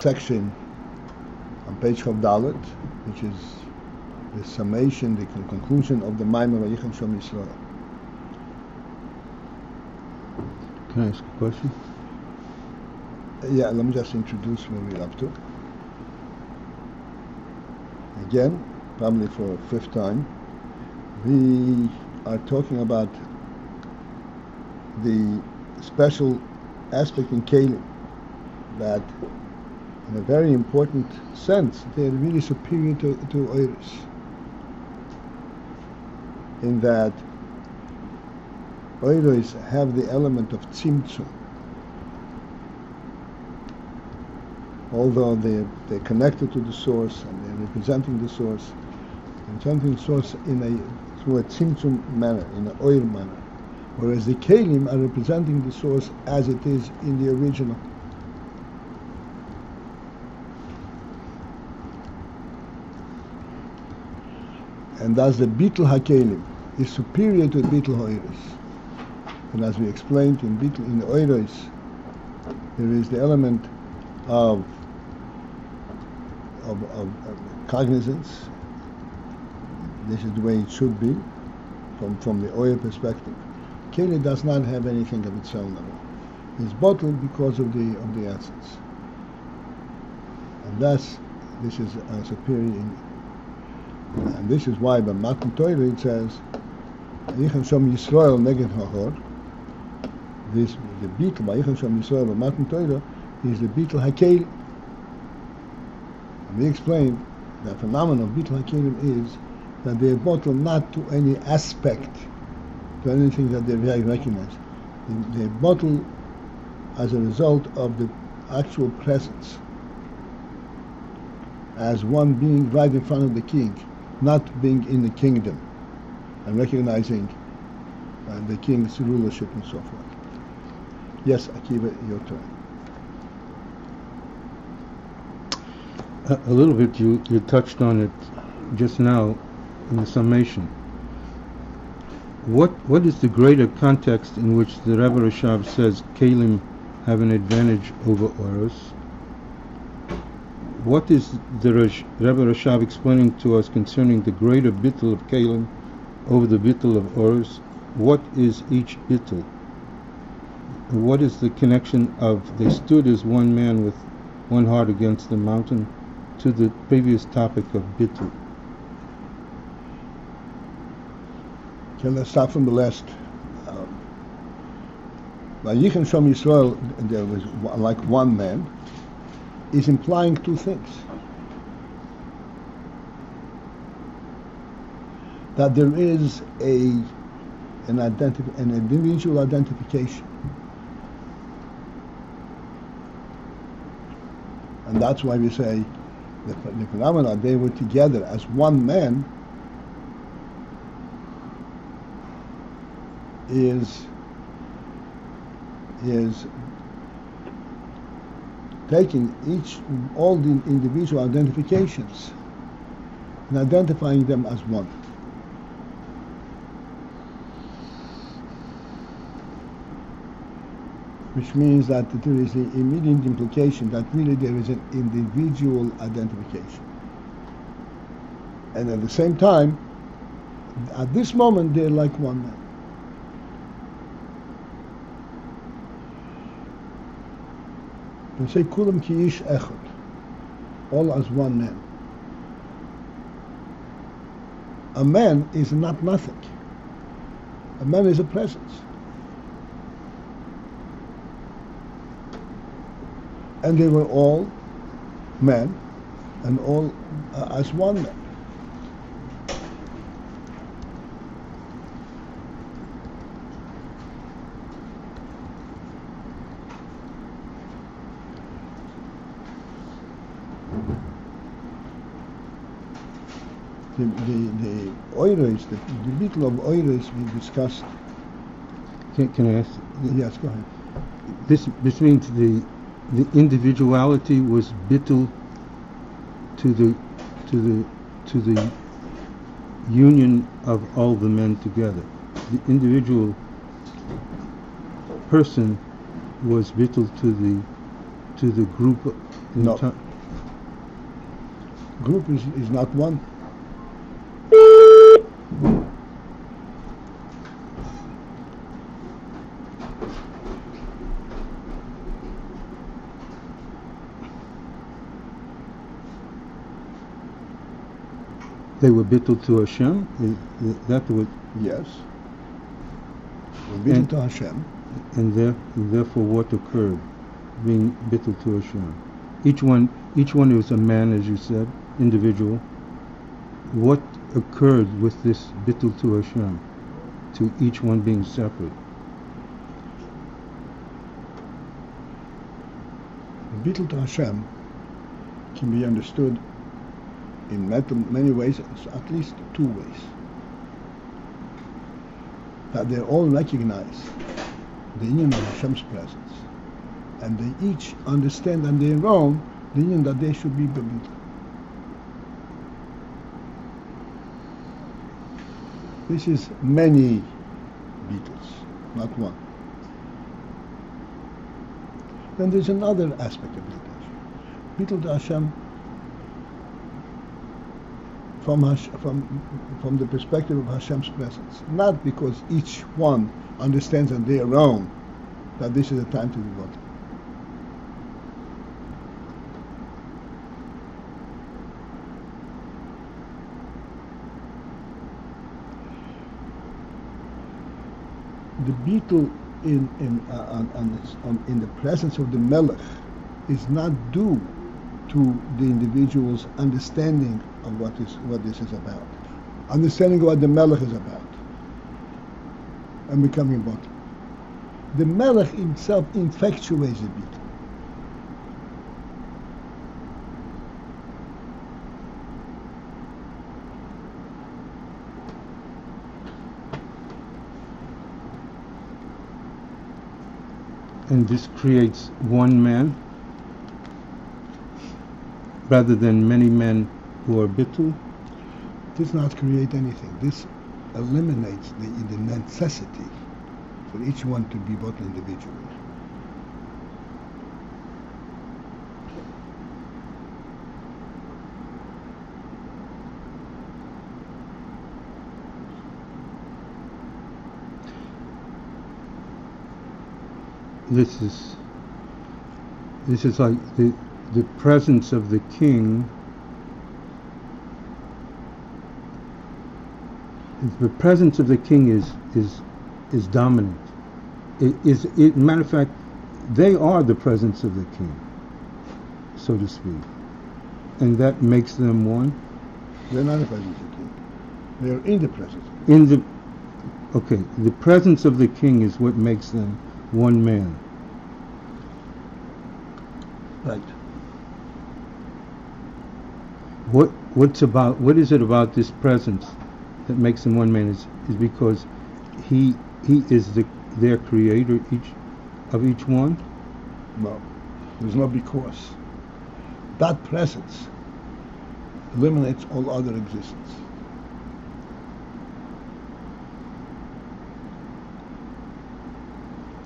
section on page Dalet, which is the summation, the conclusion of the Maimon Vayichem Shom Yisrael. Can I ask a question? Yeah, let me just introduce where we're up to. Again, probably for a fifth time, we are talking about the special aspect in Kalim, that in a very important sense, they are really superior to Ohrot, in that Ohrot have the element of tzimtzum. Although they're connected to the source and they're representing the source through a tzimtzum manner, in an oil manner, whereas the kelim are representing the source as it is in the original. And thus the bitul hakelim is superior to bitul Ohrot. And as we explained in Ohrot, there is the element of cognizance. This is the way it should be from the Ohrot perspective. Keli does not have anything of its own at all. It's bottled because of the essence. And thus this is superior. And this is why by Matan Torah it says Vayichem Shom Yisrael neged ha'or. The beetle Vayichem Shom Yisrael by Matan Torah is the beetle hakelim. And we explained the phenomenon of beetle hakelim is that they are bottled not to any aspect, to anything that they recognize. They are bottled as a result of the actual presence, as one being right in front of the king, not being in the kingdom, and recognizing the king's rulership and so forth. Yes, Akiva, your turn. A little bit, you touched on it just now in the summation. What is the greater context in which the Rebbe Rashav says Kalim have an advantage over Ohrot? What is the Rebbe Rashav explaining to us concerning the greater bittul of Kalim over the bittul of Ohrot? What is each bittul? What is the connection of they stood as one man with one heart against the mountain to the previous topic of bittul? Okay, let's start from the last. Vayichem Shom Yisrael, there was like one man, is implying two things. That there is an individual identification. And that's why we say the phenomena, they were together as one man, is taking all the individual identifications and identifying them as one. Which means that there is the immediate implication that really there is an individual identification. And at the same time, at this moment, they're like one man. We say kulam ki ish echad, all as one man. A man is not nothing. A man is a presence. And they were all men, and all as one man. The Ohrot, the beetle of Ohrot we discussed. Can I ask? Yes, go ahead. This means the individuality was bittul to the union of all the men together. The individual person was bittul to the group No. Group is not one. They were bittul to Hashem? That was... Yes. Bittul to Hashem. And therefore what occurred? Being bittul to Hashem. Each one was a man, as you said, individual. What occurred with this bittul to Hashem? To each one being separate? Bittul to Hashem can be understood in many ways, at least two ways. That they all recognize the union of Hashem's presence, and they each understand on their own the union that they should be bittul. This is many bittels, not one. Then there's another aspect of bittul. Bittul to Hashem from the perspective of Hashem's presence, not because each one understands on their own that this is the time to be bittul. The bittul in the presence of the Melech is not due to the individual's understanding of what this is about, understanding what the Melech is about, and becoming bittul. The Melech himself infatuates the bittul. And this creates one man rather than many men who are bittul? This does not create anything. This eliminates the necessity for each one to be bittul individually. This is like the presence of the king. The presence of the king is dominant. Matter of fact, they are the presence of the king, so to speak, and that makes them one. They're not the presence of the king. They are in the presence of the king. Okay, the presence of the king is what makes them one man. Right. What is it about this presence that makes him one man? Is because he is their creator of each one? No, there's no because. That presence eliminates all other existence.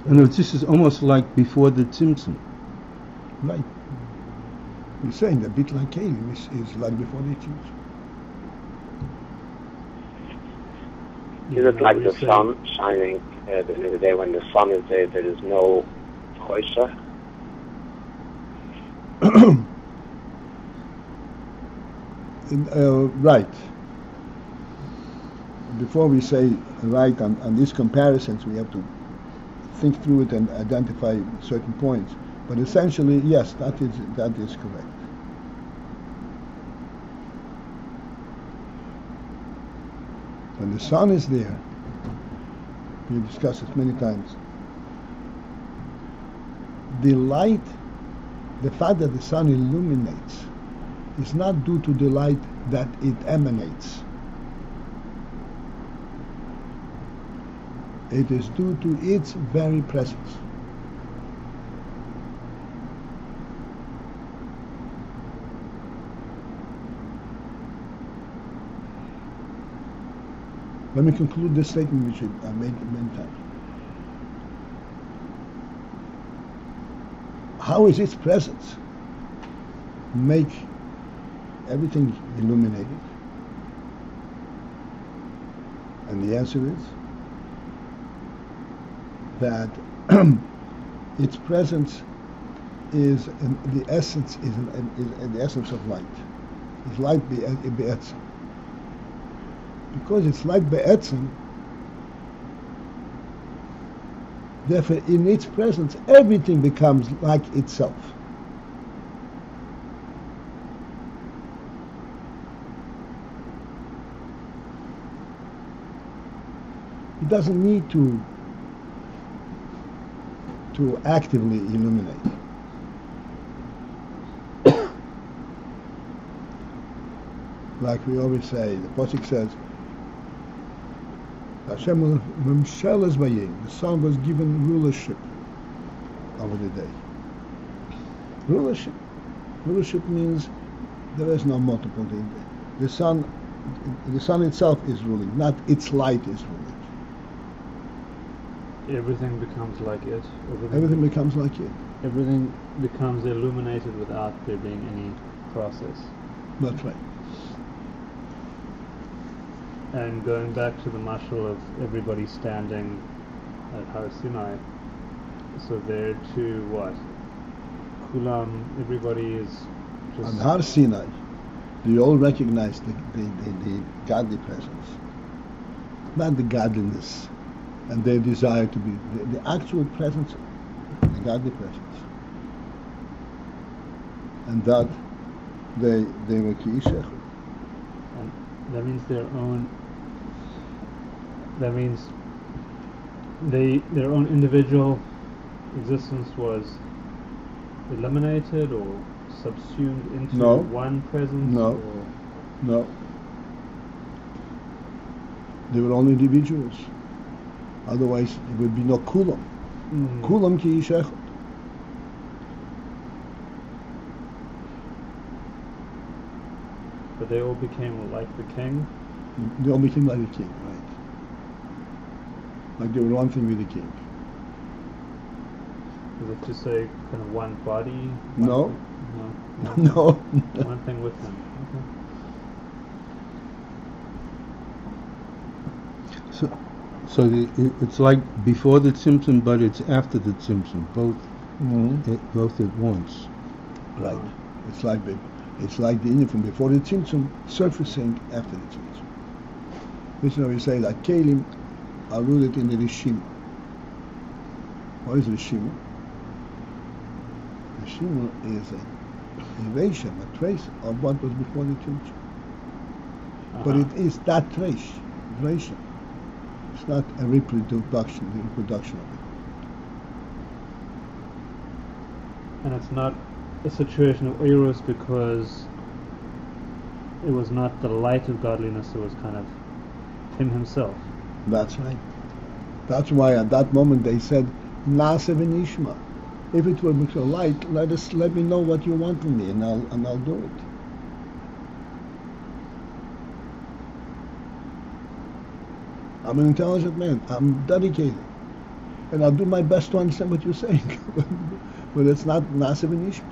And this is almost like before the tzimtzum. Right. We're saying that bittul HaKelim is like before the tzimtzum. Is it like the sun shining the day when the sun is there is no choisha? Right. Before we say right on these comparisons, we have to think through it and identify certain points. But essentially, yes, that is correct. When the sun is there, we've discussed it many times, the light, the fact that the sun illuminates, is not due to the light that it emanates. It is due to its very presence. Let me conclude this statement which I made many times. How is its presence make everything illuminated? And the answer is that its presence is the essence is the essence of light. It's light be-etzem. Because it's light be-etzem, therefore in its presence everything becomes like itself. It doesn't need to actively illuminate. Like we always say, the Pasuk says, Hashem Memsheles Bayin, the Son was given rulership over the day. Rulership means there is no multiple thing. The sun itself is ruling, not its light is ruling. Everything becomes like it. Everything becomes like it. Everything becomes illuminated without there being any process. That's right. And going back to the mashal of everybody standing at Har Sinai, so there too, what? Kulam, everybody is just... On Har Sinai, they all recognize the godly presence, not the godliness, and their desire to be the actual presence, the godly presence, and that they were ki sechel. And that means their own. That means their own individual existence was eliminated or subsumed into one presence. No. They were only individuals. Otherwise, it would be no kulam. Kulam ki sechel. But they all became like the king. They all became like the king, right? Like they were one thing with the king. Is it to say kind of one body? No. No. One thing with him. Okay. So it's like before the tzimtzum, but it's after the tzimtzum, both at once. Right. It's like the Indian from before the tzimtzum surfacing after the tzimtzum. This is why we say that kelim are rooted in the rishima. What is rishima? Rishima is a ration, a trace of what was before the tzimtzum. But it is that trace, ration. It's not a reproduction of it. And it's not a situation of Ohrot because it was not the light of godliness, it was kind of him himself. That's right. That's why at that moment they said, Nasa v'nishma. If it were so light, let me know what you want from me, and I'll do it. I'm an intelligent man. I'm dedicated, and I'll do my best to understand what you're saying. But it's not Nasa v'nishma.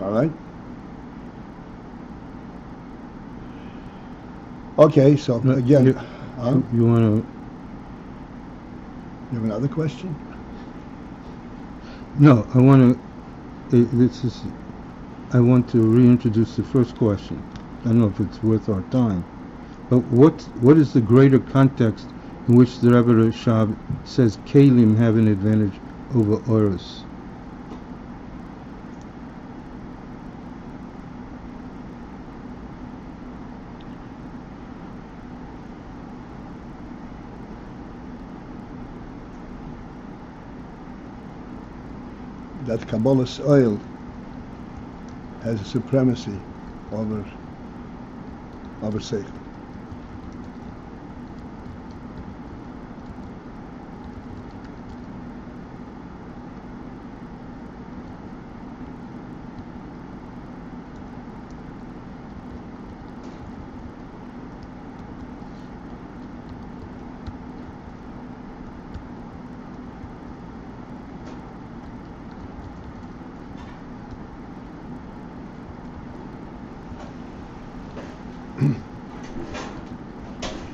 All right. Okay, so again, you want to? You have another question? No, I want to. I want to reintroduce the first question. I don't know if it's worth our time, but what is the greater context in which the Rebbe Rashab says Kalim have an advantage over Ohrot? That Kabbalah's oil has a supremacy over sechel.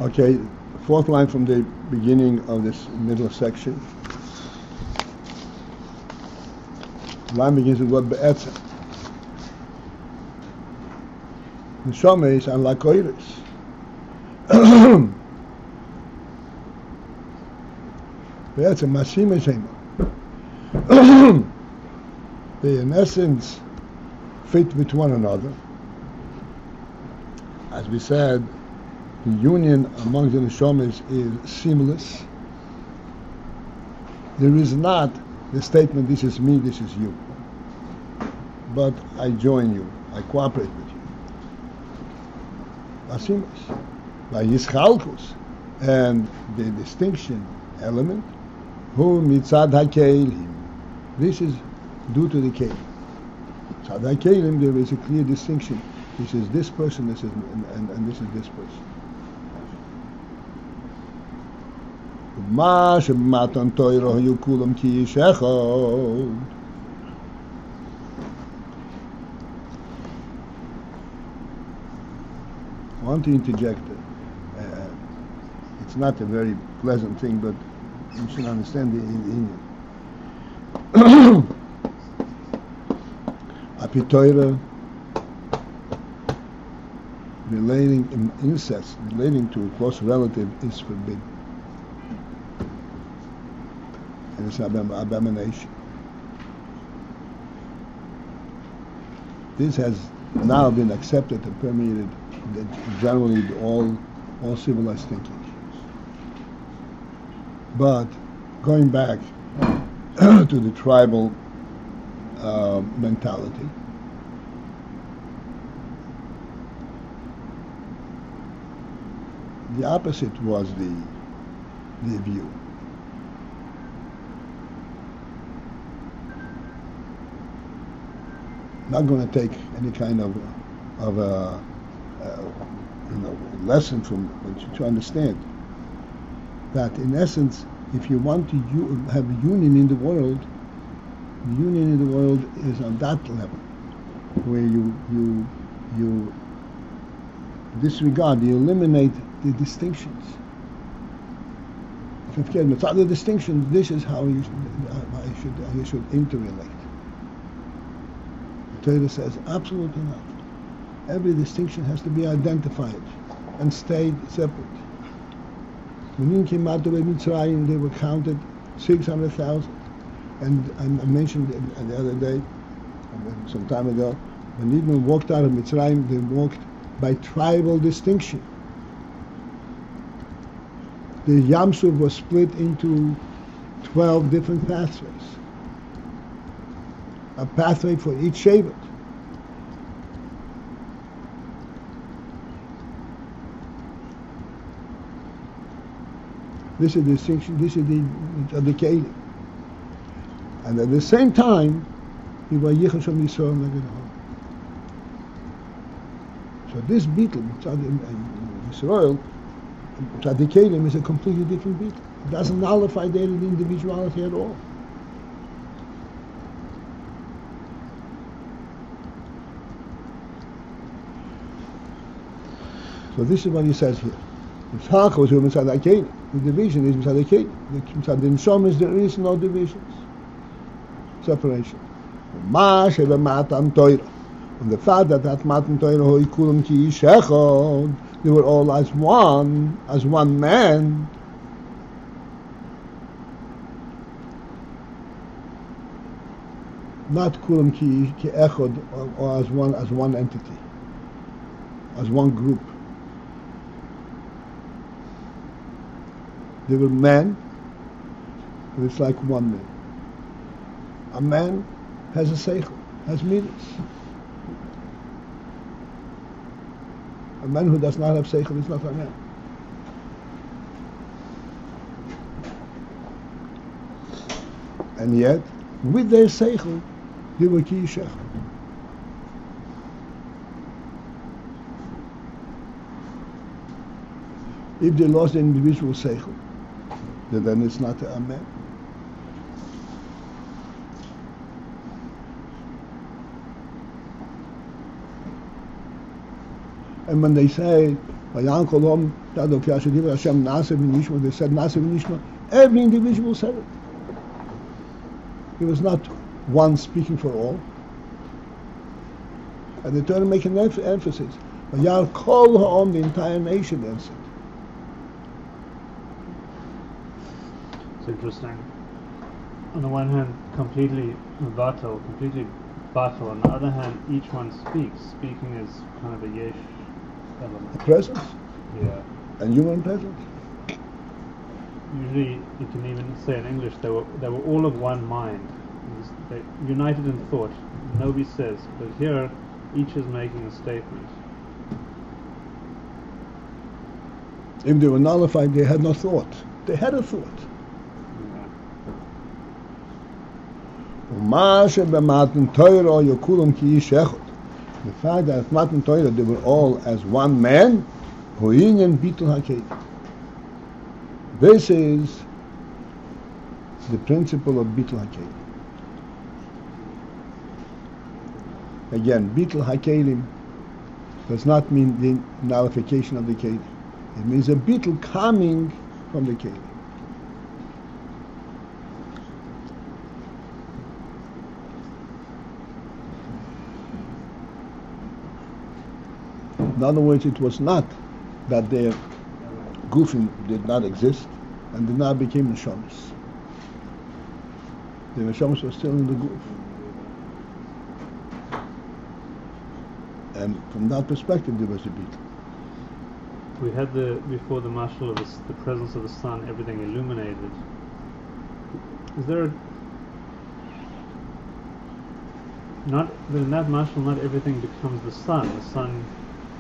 Okay, fourth line from the beginning of this middle section. The line begins with the word be-etzem. Neshomes and lakoiris. Be-etzem masim eshema. They in essence fit with one another. As we said, the union among the neshomes is seamless. There is not the statement, this is me, this is you. But I join you, I cooperate with you. That's seamless. By yischalkus, and the distinction element, hu mitzad hakelim. This is due to the kelim. Mitzad hakelim, there is a clear distinction. This is this person, this is, and this is this person. Ma sheb'matan Torah hayu kulam ki ish echad. I want to interject. It's not a very pleasant thing, but you should understand the Indian. Api Torah, relating incest, relating to a close relative, is forbidden. And it's an abomination. This has now been accepted and permeated generally all civilized thinking. But going back to the tribal mentality, the opposite was the view. Not going to take any kind of a lesson from to understand that in essence, if you want to have union in the world, the union in the world is on that level where you disregard, you eliminate the distinctions. If you forget without the distinctions, this is how you should interrelate. The Torah says absolutely not. Every distinction has to be identified and stay separate. When you came out of Mitzrayim, they were counted 600,000. And I mentioned the other day, some time ago, when Yidden walked out of Mitzrayim, they walked by tribal distinction. The Yamsuf was split into 12 different pathways. A pathway for each Shevet. This is the distinction, this is the kelim. And at the same time, you were Yichon Shom Yisrael Neged Ha'am. So this beetle, Yisrael, the kelim is a completely different beetle. It doesn't nullify their individuality at all. So this is what he says here. The division is Mitzad HaKelim. Mitzad Inshomis, there is no divisions. Separation. Ma sheb'matan Torah. And the fact that Matan Torah hoi kulam ki ish echad, they were all as one man. Not kulam ki echad, or as one entity, as one group. They were men, and it's like one man. A man has a sechel, has midas. A man who does not have sechel is not a man. And yet, with their sechel, they were ki shechel. If they lost the individual sechel, then it's not a man. And when they say They said Nase v'nishma. Every individual said it. It was not one speaking for all. And they try to make an emphasis. The entire nation answered. It's interesting. On the one hand, completely battle. On the other hand, each one speaks. Speaking is kind of a yesh element. The presence. Yeah. And human presence. Usually, you can even say in English, they were all of one mind. They united in thought. Nobody says, but here, each is making a statement. If they were nullified, they had no thought. They had a thought. The fact that Matan Torah they were all as one man, this is the principle of Bitul HaKelim. Again, Bitul HaKelim does not mean the nullification of the Kelim. It means a Bitul coming from the Kelim. In other words, it was not that their gufim did not exist and did not become neshamas. The neshamas were still in the guf. And from that perspective, there was a beat. We had before the mashal of the presence of the sun, everything illuminated. Is there not in that mashal? Not everything becomes the sun. The sun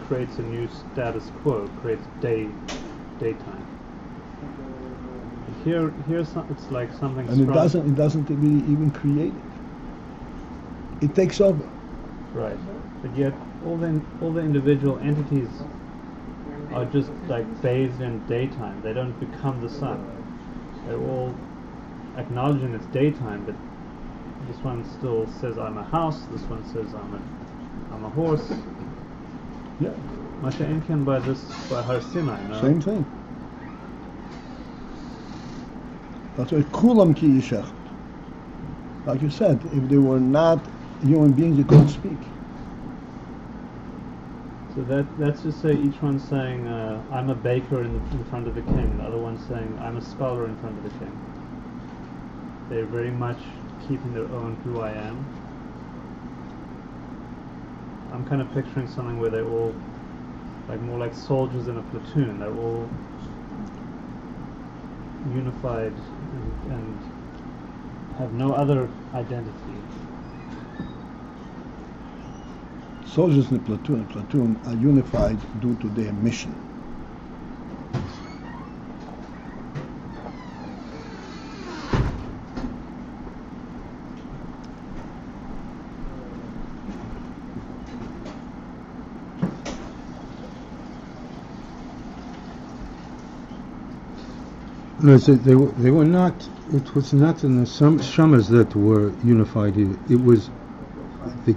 creates a new status quo, creates daytime. Here it's like something. And strong. It doesn't even create it. It takes over. Right, but yet all the individual entities are just like bathed in daytime. They don't become the sun. They're all acknowledging it's daytime, but this one still says I'm a house. This one says I'm a horse. Yeah. Masha Incan by Har Sinai, no? Same thing. That's why kulam ki yishach. Like you said, if they were not human beings, they couldn't speak. So that's just say each one saying I'm a baker in front of the king. The other one saying I'm a scholar in front of the king. They're very much keeping their own who I am. I'm kind of picturing something where they're all like more like soldiers in a platoon. They're all unified and have no other identity. Soldiers in a platoon are unified due to their mission. No, so they were not. It was not in the shamas that were unified. It was the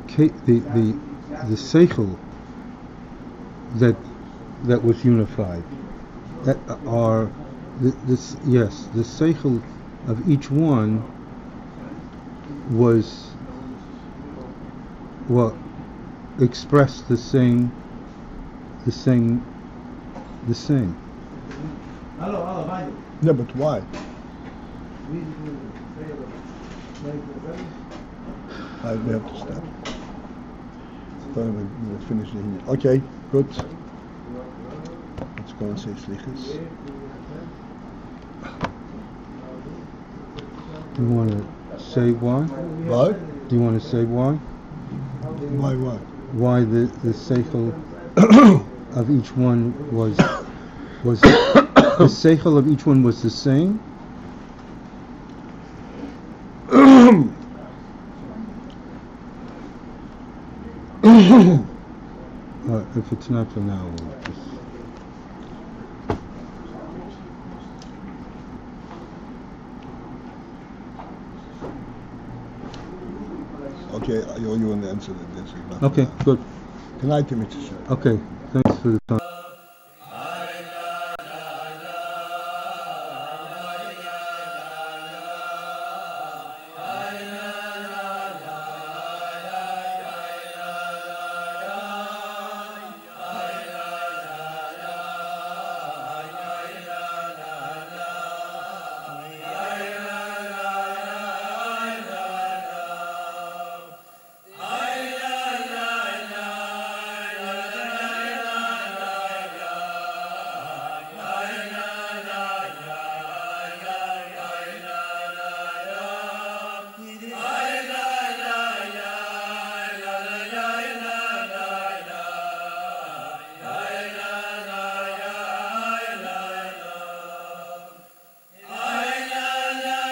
sechel that was unified. That are the sechel of each one was expressed the same. Yeah, but why? We have to stop. We'll finish the here. Okay, good. Let's go and say slichus. Do you want to say why? What? Do you want to say why? Why what? Why the sechel of each one was the sechel of each one was the same? If it's not for now, we'll just... Okay, you want to answer that. Okay, good. Good night, Mr. Okay, thanks for the time.